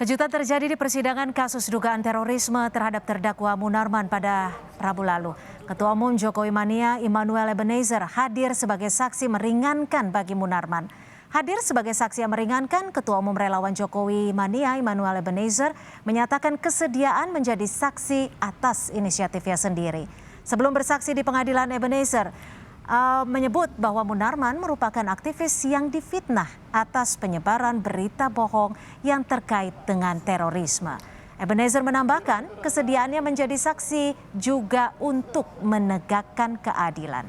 Kejutan terjadi di persidangan kasus dugaan terorisme terhadap terdakwa Munarman pada Rabu lalu. Ketua Umum Jokowi Mania Immanuel Ebenezer hadir sebagai saksi meringankan bagi Munarman. Hadir sebagai saksi yang meringankan, Ketua Umum Relawan Jokowi Mania Immanuel Ebenezer menyatakan kesediaan menjadi saksi atas inisiatifnya sendiri. Sebelum bersaksi di pengadilan, Ebenezer menyebut bahwa Munarman merupakan aktivis yang difitnah atas penyebaran berita bohong yang terkait dengan terorisme. Ebenezer menambahkan kesediaannya menjadi saksi juga untuk menegakkan keadilan.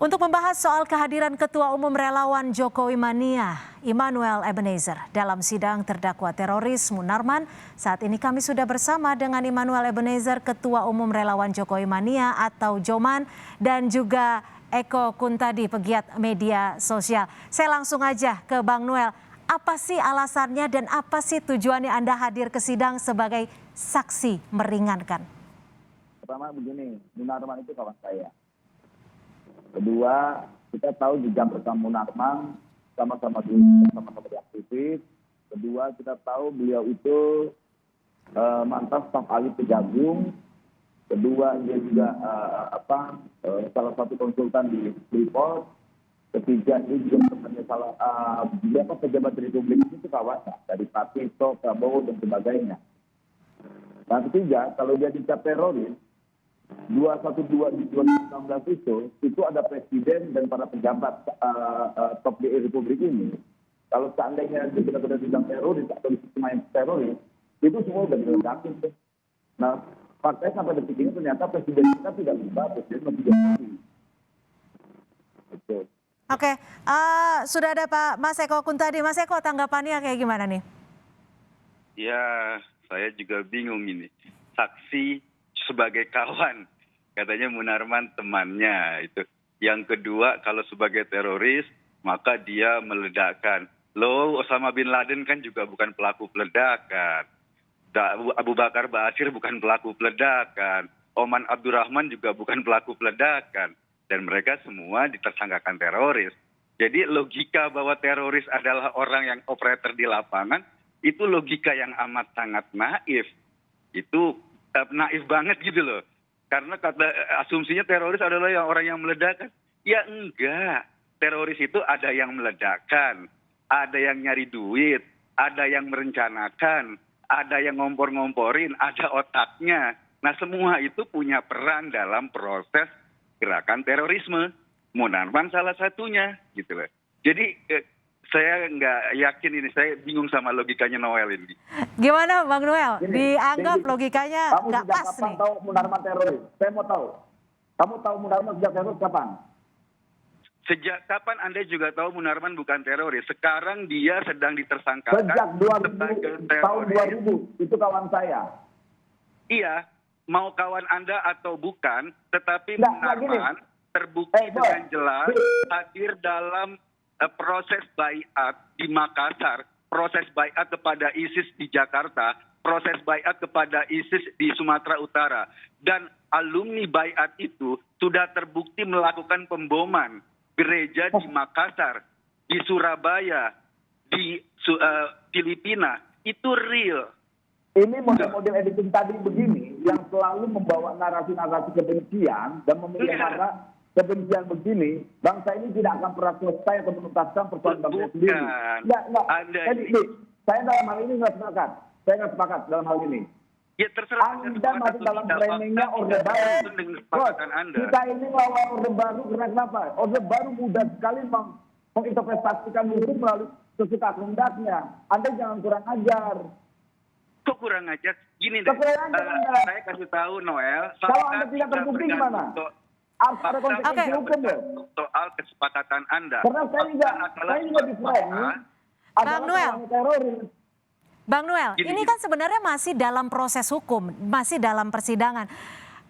Untuk membahas soal kehadiran Ketua Umum Relawan Jokowi Mania Immanuel Ebenezer dalam sidang terdakwa teroris Munarman, saat ini kami sudah bersama dengan Immanuel Ebenezer, Ketua Umum Relawan Jokowi Mania atau Joman, dan juga Eko Kuntadi, pegiat media sosial. Saya langsung aja ke Bang Noel. Apa sih alasannya dan apa sih tujuannya Anda hadir ke sidang sebagai saksi meringankan? Pertama begini, Munarman itu kawan saya. Kedua, kita tahu jejak rekam Munarman sama-sama di aktivis. Kedua, kita tahu beliau itu mantan staf ahli Kejagung. Kedua, dia juga salah satu konsultan di Freeport. Ketiga, dia juga sebenarnya beberapa pejabat Republik itu kawasan dari Pak Tito, Prabowo dan sebagainya. Nah, ketiga, kalau dia dicap teroris 212 di 2016 itu ada presiden dan para pejabat top di Republik ini. Kalau seandainya dia benar-benar dibilang teroris atau disemain teroris, itu semua sudah dilengkapi. Nah, faktanya sampai detik ini ternyata presiden kita tidak berubah, presiden masih jadi. Oke, sudah ada Pak Mas Eko Kuntadi. Mas Eko, tanggapannya kayak gimana nih? Ya, saya juga bingung ini. Saksi sebagai kawan, katanya Munarman temannya itu. Yang kedua, kalau sebagai teroris, maka dia meledakkan. Loh, Osama bin Laden kan juga bukan pelaku peledakan. Abu Bakar Ba'asyir bukan pelaku peledakan. Oman Abdurrahman juga bukan pelaku peledakan. Dan mereka semua ditersangkakan teroris. Jadi logika bahwa teroris adalah orang yang operator di lapangan, itu logika yang amat sangat naif. Itu naif banget gitu loh. Karena asumsinya teroris adalah orang yang meledakkan. Ya enggak. Teroris itu ada yang meledakkan, ada yang nyari duit, ada yang merencanakan, ada yang ngompor-ngomporin, ada otaknya. Nah, semua itu punya peran dalam proses gerakan terorisme. Munarman salah satunya gitu loh. Jadi saya nggak yakin ini, saya bingung sama logikanya Noel ini. Gimana Bang Noel? Dianggap logikanya nggak pas nih. Kamu tahu Munarman teroris? Saya mau tahu. Kamu tahu Munarman sejak teroris kapan? Sejak kapan Anda juga tahu Munarman bukan teroris? Sekarang dia sedang ditersangkakan sejak 2000, sebagai tahun 2000, itu kawan saya. Iya, mau kawan Anda atau bukan, tetapi Munarman terbukti dengan jelas hadir dalam proses baiat di Makassar, proses baiat kepada ISIS di Jakarta, proses baiat kepada ISIS di Sumatera Utara. Dan alumni baiat itu sudah terbukti melakukan pemboman gereja di Makassar, di Surabaya, di Filipina. Itu real. Ini model-model editing tadi begini, yang selalu membawa narasi-narasi kebencian dan memelihara kebencian begini, bangsa ini tidak akan pernah selesai atau menuntaskan persoalan bangsa sendiri. Saya dalam hal ini nggak sepakat. Saya nggak sepakat dalam hal ini. Ya terserah. Anda masih dalam framingnya Orde Baru. Kita ini lawan Orde Baru karena kenapa? Orde Baru mudah sekali menginterpretasikan hukum melalui sesuka kehendaknya. Anda jangan kurang ajar. Kok kurang ajar? Gini deh, saya kasih tahu Noel. Kalau Anda tidak terbukti gimana? Ada konsekuensi hukum deh. Soal kesepakatan Anda. Karena saya juga di framing Bang Noel, ini kan sebenarnya masih dalam proses hukum, masih dalam persidangan.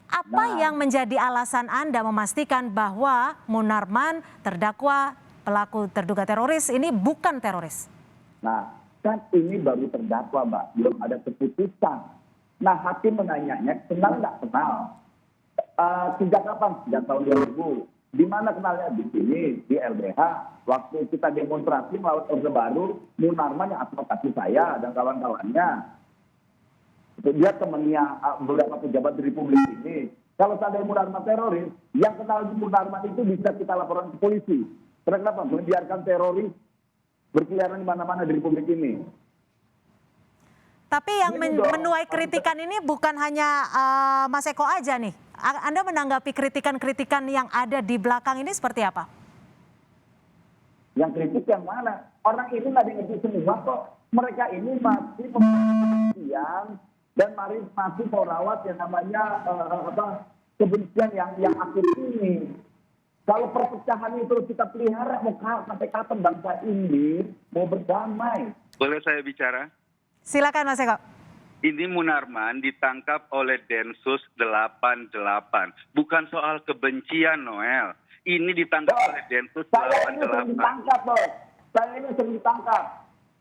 Apa yang menjadi alasan Anda memastikan bahwa Munarman terdakwa pelaku terduga teroris ini bukan teroris? Nah, kan ini baru terdakwa, Mbak. Belum ada keputusan. Nah, hakim menanyanya, kenal nggak kenal? Sejak kapan? Sejak tahun 2000. Di mana kenalnya? Di sini, di LBH. Waktu kita demonstrasi melawan Orde Baru, Munarman yang advokasi saya dan kawan-kawannya. Dia temannya beberapa pejabat di Republik ini. Kalau ada Munarman teroris, yang kenal Munarman itu bisa kita laporan ke polisi. Kenapa? Membiarkan teroris berkeliaran di mana-mana di Republik ini. Tapi yang menuai kritikan ini bukan hanya Mas Eko aja nih. Anda menanggapi kritikan-kritikan yang ada di belakang ini seperti apa? Yang kritik yang mana? Orang ini nggak diingat semua kok. Mereka ini masih kebencian dan masih merawat yang namanya kebencian yang akut ini. Kalau perpecahan itu terus kita pelihara, mau sampai kapan bangsa ini mau berdamai? Boleh saya bicara? Silakan Mas Eko. Ini Munarman ditangkap oleh Densus 88. Bukan soal kebencian, Noel. Ini ditangkap oleh Densus 88. Saya ini sering ditangkap, Bos. Saya ini sering ditangkap.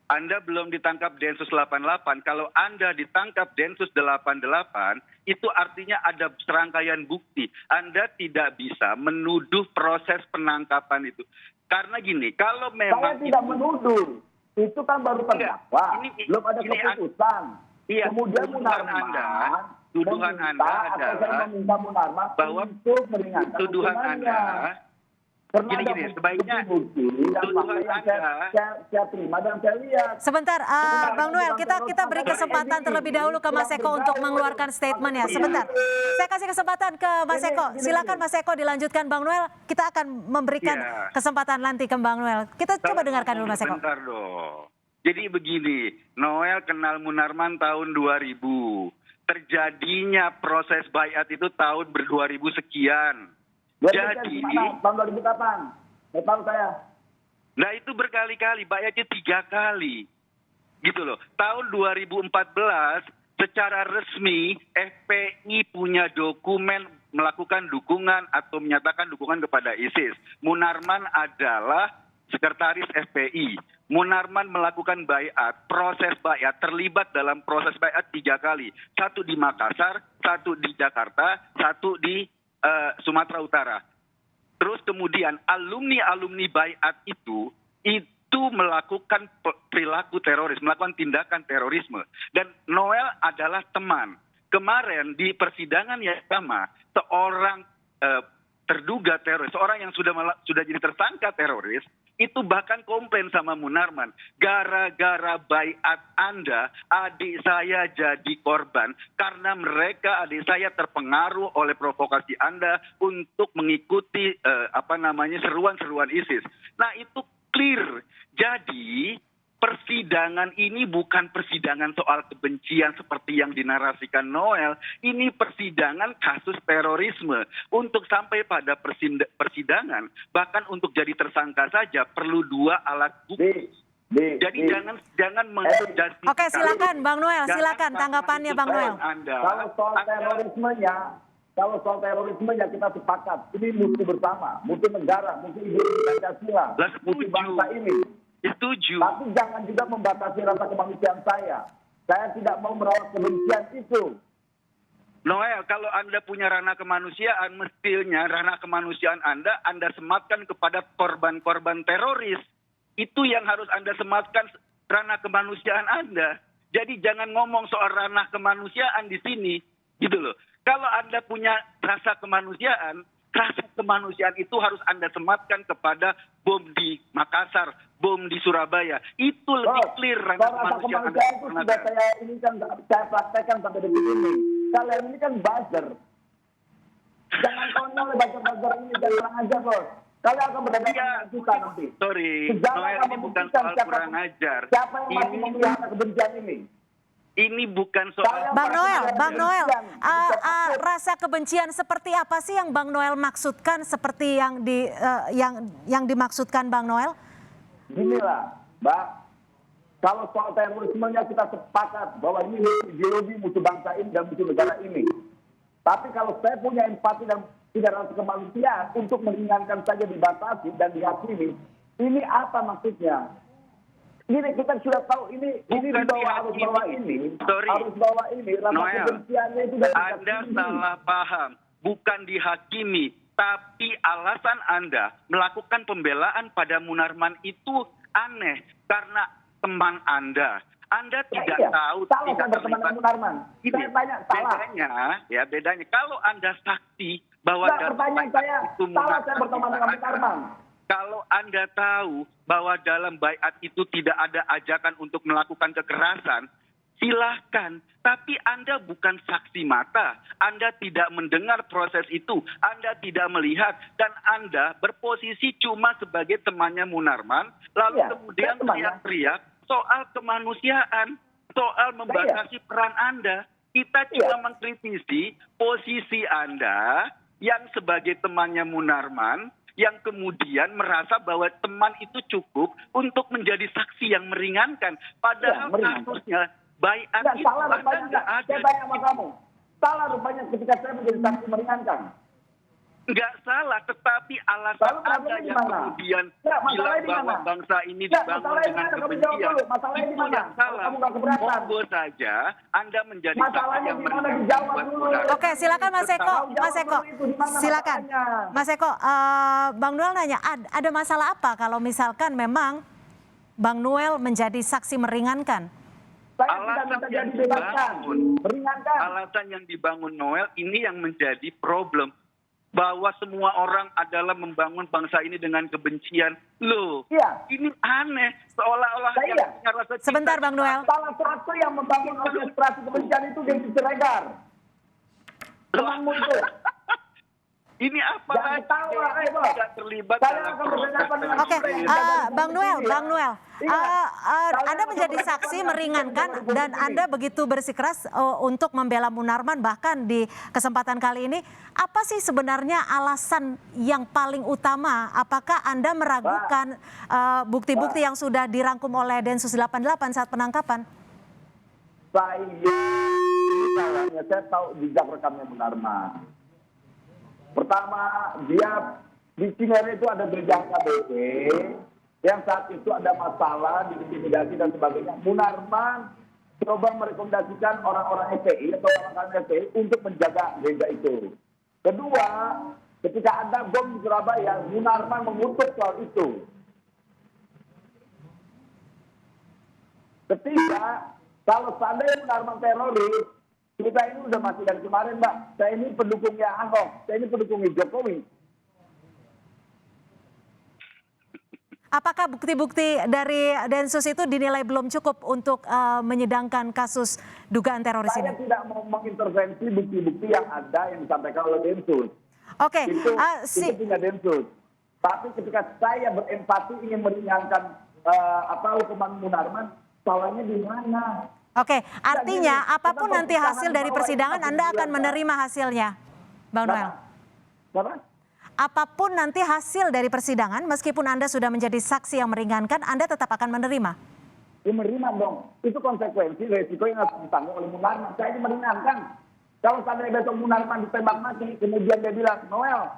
Anda belum ditangkap Densus 88. Kalau Anda ditangkap Densus 88, itu artinya ada serangkaian bukti. Anda tidak bisa menuduh proses penangkapan itu. Karena gini, kalau memang... Saya tidak menuduh. Itu kan baru terdakwa. Belum ada keputusan. Iya, kemudian tuduhan Anda adalah bahwa tuduhan Anda gini, sebaiknya tuduhan Anda saya terima dan saya lihat. Sebentar, Bang Noel, kita beri kesempatan terlebih dahulu ke Mas Eko untuk mengeluarkan statement ya. Sebentar, saya kasih kesempatan ke Mas Eko. Silakan Mas Eko dilanjutkan, Bang Noel. Kita akan memberikan kesempatan nanti ke Bang Noel. Kita coba dengarkan dulu Mas Eko. Sebentar dong. Jadi begini, Noel kenal Munarman tahun 2000. Terjadinya proses baiat itu tahun 2000 sekian. Jadi tahun 2000 kapan? Nggak tahu saya. Nah itu berkali-kali, baiatnya 3 kali. Gitu loh. Tahun 2014 secara resmi FPI punya dokumen melakukan dukungan atau menyatakan dukungan kepada ISIS. Munarman adalah sekretaris FPI. Munarman melakukan baiat, proses baiat, terlibat dalam proses baiat 3 kali. 1 di Makassar, 1 di Jakarta, 1 di Sumatera Utara. Terus kemudian alumni baiat itu melakukan perilaku teroris, melakukan tindakan terorisme. Dan Noel adalah teman. Kemarin di persidangan yang sama, seorang terduga teroris, seorang yang sudah jadi tersangka teroris, itu bahkan komplain sama Munarman. Gara-gara baiat Anda, adik saya jadi korban. Karena mereka, adik saya terpengaruh oleh provokasi Anda untuk mengikuti seruan-seruan ISIS. Nah itu clear. Jadi persidangan ini bukan persidangan soal kebencian seperti yang dinarasikan Noel. Ini persidangan kasus terorisme. Untuk sampai pada persidangan, bahkan untuk jadi tersangka saja perlu 2 alat bukti. Jadi jangan menjadi. Oke, silakan Bang Noel, silakan tanggapannya Bang Noel. Kalau soal terorismenya kita sepakat. Ini musuh bersama, musuh negara, musuh ideologi Pancasila, musuh bangsa ini. Setuju. Tapi jangan juga membatasi rasa kemanusiaan saya. Saya tidak mau merawat kebencian itu. Noel, kalau Anda punya ranah kemanusiaan, mestinya ranah kemanusiaan Anda sematkan kepada korban-korban teroris. Itu yang harus Anda sematkan, ranah kemanusiaan Anda. Jadi jangan ngomong soal ranah kemanusiaan di sini, gitu loh. Kalau Anda punya rasa kemanusiaan itu harus Anda sematkan kepada bom di Makassar, bom di Surabaya. Itu lebih clear ranah kemanusiaan Anda. Itu sudah saya praktekkan sampai detik ini. Kalian ini kan buzzer. Jangan konyol buzzer ini, jangan aja bos. Kalian akan berdampak kita nanti. Sorry, Noel, ini bukan soal kurang ajar. Siapa yang masih memelihara kebencian ini? Ini bukan soal... Bang Noel, rasa kebencian seperti apa sih yang Bang Noel maksudkan, seperti yang dimaksudkan Bang Noel? Inilah, Mbak. Kalau soal terorismenya kita sepakat bahwa ini ideologi musuh bangsa ini dan musuh negara ini. Tapi kalau saya punya empati dan tidak rasa kemanusiaan untuk meringankan saja dibatasi dan dihakimi, ini apa maksudnya? Ini kita sudah tahu ini harus bawa ini rasa kebenciannya itu dari Anda salah paham, bukan dihakimi, Tapi alasan Anda melakukan pembelaan pada Munarman itu aneh karena teman Anda. Anda tidak tahu, salah tidak saya berteman dengan Munarman. Saya tanya salah. Bedanya kalau Anda saksi bahwa Enggak, pertanyaan saya salah saya berteman dengan Munarman. Kalau Anda tahu bahwa dalam baiat itu tidak ada ajakan untuk melakukan kekerasan, silahkan. Tapi Anda bukan saksi mata. Anda tidak mendengar proses itu. Anda tidak melihat. Dan Anda berposisi cuma sebagai temannya Munarman. Lalu kemudian teriak-teriak soal kemanusiaan. Soal membatasi peran Anda. Kita cuma mengkritisi posisi Anda yang sebagai temannya Munarman, yang kemudian merasa bahwa teman itu cukup untuk menjadi saksi yang meringankan. Padahal kasusnya baiat itu salah rupanya nggak ada. Saya tanya sama kamu. Salah rupanya ketika saya menjadi saksi meringankan. Nggak salah, tetapi alasan Anda yang kemudian bilang bahwa bangsa ini dibangun dengan kebencian, itu yang salah. Monggo saja Anda menjadi saksi yang meringankan. Oke, silakan Mas Eko. Mas Eko, silakan. Mas Eko, Bang Noel nanya, ada masalah apa kalau misalkan memang Bang Noel menjadi saksi meringankan? Alasan yang dibangun Noel ini yang menjadi problem. Bahwa semua orang adalah membangun bangsa ini dengan kebencian. Loh, ini aneh. Seolah-olah yang punya rasa cinta. Sebentar Bang Noel. Salah satu yang membangun orkestrasi kebencian itu Deddy Siregar. Temanmu itu. Ini apa lagi? Tidak terlibat dalam proses. Oke, Bang Noel, Anda menjadi saksi meringankan dan Anda begitu bersikeras untuk membela Munarman, bahkan di kesempatan kali ini. Apa sih sebenarnya alasan yang paling utama? Apakah Anda meragukan bukti-bukti yang sudah dirangkum oleh Densus 88 saat penangkapan? Saya tahu jejak rekamnya Munarman. Pertama, dia di Cinere itu ada berjangka BP, yang saat itu ada masalah, diintimidasi dan sebagainya. Munarman coba merekomendasikan orang-orang FPI atau orang-orang FPI untuk menjaga gereja itu. Kedua, ketika ada bom di Surabaya, Munarman mengutuk soal itu. Ketiga, kalau seandainya Munarman teroris, kita ini udah mati dari kemarin, Mbak. Saya ini pendukungnya Ahok, saya ini pendukungnya Jokowi. Apakah bukti-bukti dari Densus itu dinilai belum cukup untuk menyidangkan kasus dugaan teroris ini? Saya tidak mau mengintervensi bukti-bukti yang ada yang disampaikan oleh Densus. Oke, itu punya Densus. Tapi ketika saya berempati ingin meringankan hukuman Munarman, salahnya di mana? Oke, artinya apapun nanti hasil dari persidangan Anda akan menerima hasilnya, Bang Noel? Apapun nanti hasil dari persidangan, meskipun Anda sudah menjadi saksi yang meringankan, Anda tetap akan menerima? Ya menerima dong. Itu konsekuensi resiko yang harus ditanggung oleh Munarman. Saya ini meringankan. Kalau sampai besok Munarman ditembak mati, kemudian dia bilang, Noel,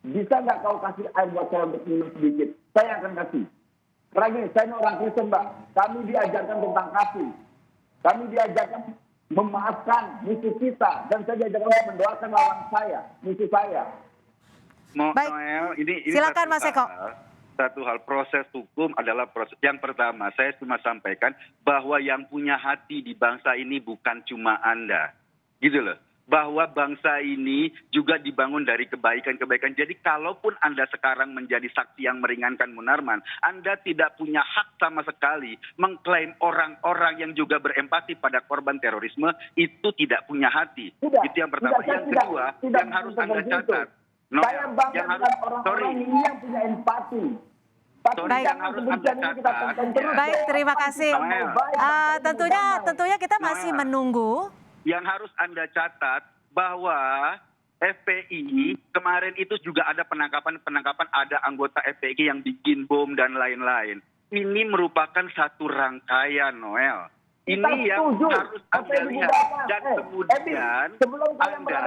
bisa nggak kau kasih air buat saya untuk minum sedikit? Saya akan kasih. Karena gini, saya ini orang Kristen, Mbak. Kami diajarkan tentang kasih. Kami diajarkan memaafkan musuh kita. Dan saya diajarkan mendoakan lawan saya, musuh saya. Baik, Noel, ini silakan Mas Eko. Satu hal, proses hukum adalah proses. Yang pertama, saya cuma sampaikan bahwa yang punya hati di bangsa ini bukan cuma Anda. Gitu loh. Bahwa bangsa ini juga dibangun dari kebaikan-kebaikan. Jadi kalaupun Anda sekarang menjadi saksi yang meringankan Munarman, Anda tidak punya hak sama sekali mengklaim orang-orang yang juga berempati pada korban terorisme itu tidak punya hati. Itu yang pertama. Yang kedua, yang harus Anda catat. Saya bangga dengan orang-orang ini yang punya empati. Baik, baik, terima kasih. Tentunya kita masih menunggu. Yang harus Anda catat bahwa FPI kemarin itu juga ada penangkapan ada anggota FPI yang bikin bom dan lain-lain. Ini merupakan satu rangkaian, Noel. Ini yang harus Anda lihat. Dan kemudian Anda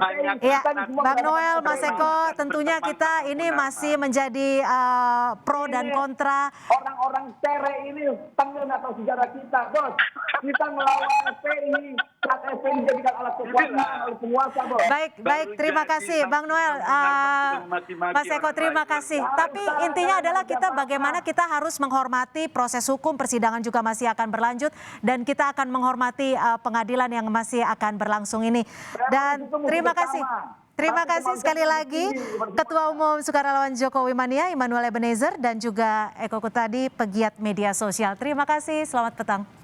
hanya... Ya, Bang Noel, Mas Eko, tentunya kita ini masih menjadi pro dan kontra. Orang-orang cere ini tenggelam atau sejarah kita, Bos. Kita melawan FPI, saat FPI dijadikan alat kekuasaan. harus penguasa, Bos. Baik, terima kasih Bang Noel. Mas Eko, terima kasih. Tapi intinya adalah bagaimana kita harus menghormati proses hukum, persidangan juga masih akan berlanjut, dan kita akan menghormati pengadilan yang masih akan berlangsung ini. Dan terima kasih sekali lagi Ketua Umum Sukarelawan Jokowi Mania, Immanuel Ebenezer, dan juga Eko Kutadi, pegiat media sosial. Terima kasih, selamat petang.